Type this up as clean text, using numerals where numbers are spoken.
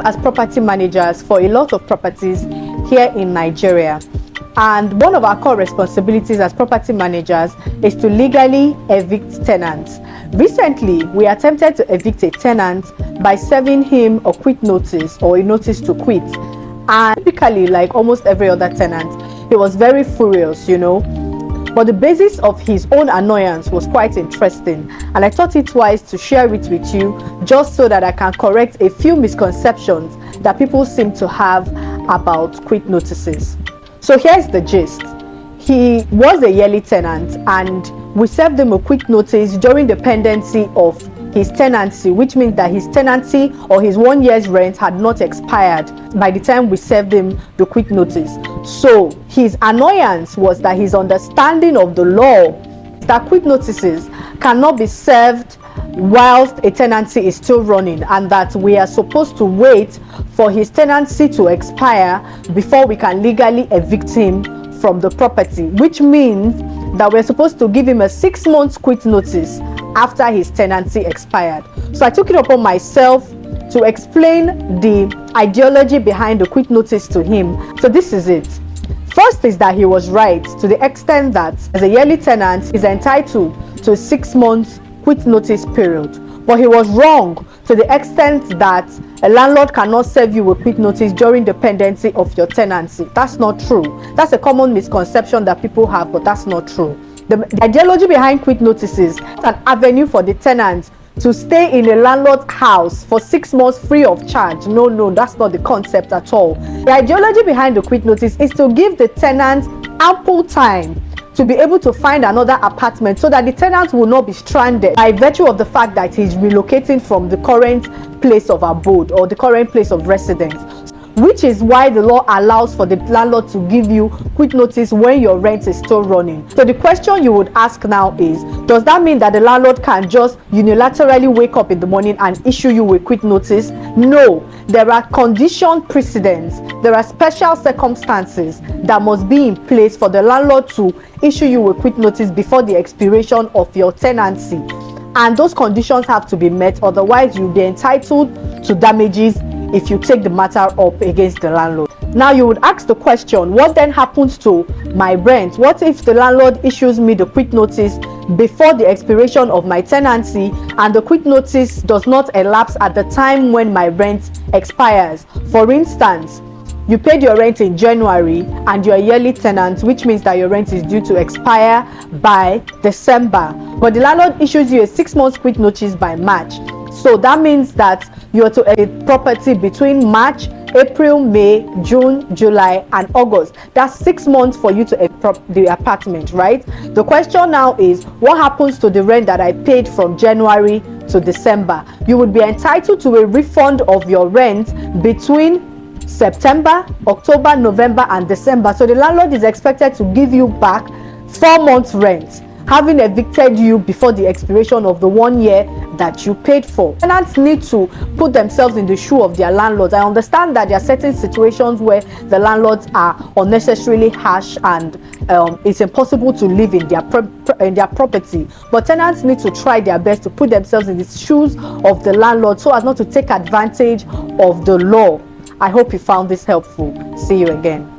as property managers for a lot of properties here in Nigeria. And one of our core responsibilities as property managers is to legally evict tenants. Recently, we attempted to evict a tenant by serving him a quit notice or a notice to quit. And typically, like almost every other tenant, he was very furious, But the basis of his own annoyance was quite interesting, and I thought it wise to share it with you just so that I can correct a few misconceptions that people seem to have about quit notices. So here's the gist. He was a yearly tenant and we served him a quit notice during the pendency of his tenancy, which means that his tenancy or his 1 year's rent had not expired by the time we served him the quit notice. So his annoyance was that his understanding of the law that quit notices cannot be served whilst a tenancy is still running, and that we are supposed to wait for his tenancy to expire before we can legally evict him from the property, which means that we're supposed to give him a 6 months quit notice after his tenancy expired. So I took it upon myself to explain the ideology behind the quit notice to him. So this is it. First is that he was right to the extent that as a yearly tenant he's entitled to a 6 months quit notice period, but he was wrong to the extent that a landlord cannot serve you a quit notice during the pendency of your tenancy. That's not true. That's a common misconception that people have, but that's not true. The ideology behind quit notices is an avenue for the tenant to stay in a landlord's house for 6 months free of charge. No, that's not the concept at all. The ideology behind the quit notice is to give the tenant ample time to be able to find another apartment so that the tenant will not be stranded by virtue of the fact that he's relocating from the current place of abode or the current place of residence, which is why the law allows for the landlord to give you quit notice when your rent is still running. So the question you would ask now is, does that mean that the landlord can just unilaterally wake up in the morning and issue you a quit notice? No, there are condition precedents. There are special circumstances that must be in place for the landlord to issue you a quit notice before the expiration of your tenancy. And those conditions have to be met, otherwise you'll be entitled to damages if you take the matter up against the landlord. Now you would ask the question, what then happens to my rent? What if the landlord issues me the quit notice before the expiration of my tenancy and the quit notice does not elapse at the time when my rent expires? For instance, you paid your rent in January and you're a yearly tenant, which means that your rent is due to expire by December, but the landlord issues you a 6 months quit notice by March. So that means that you are to a property between March, April, May, June, July, and August. That's 6 months for you to the apartment, right? The question now is, what happens to the rent that I paid from January to December? You would be entitled to a refund of your rent between September, October, November, and December. So the landlord is expected to give you back 4 months rent, having evicted you before the expiration of the 1 year that you paid for. Tenants need to put themselves in the shoe of their landlords. I understand that there are certain situations where the landlords are unnecessarily harsh and it's impossible to live in their property, but tenants need to try their best to put themselves in the shoes of the landlord so as not to take advantage of the law. I hope you found this helpful. See you again.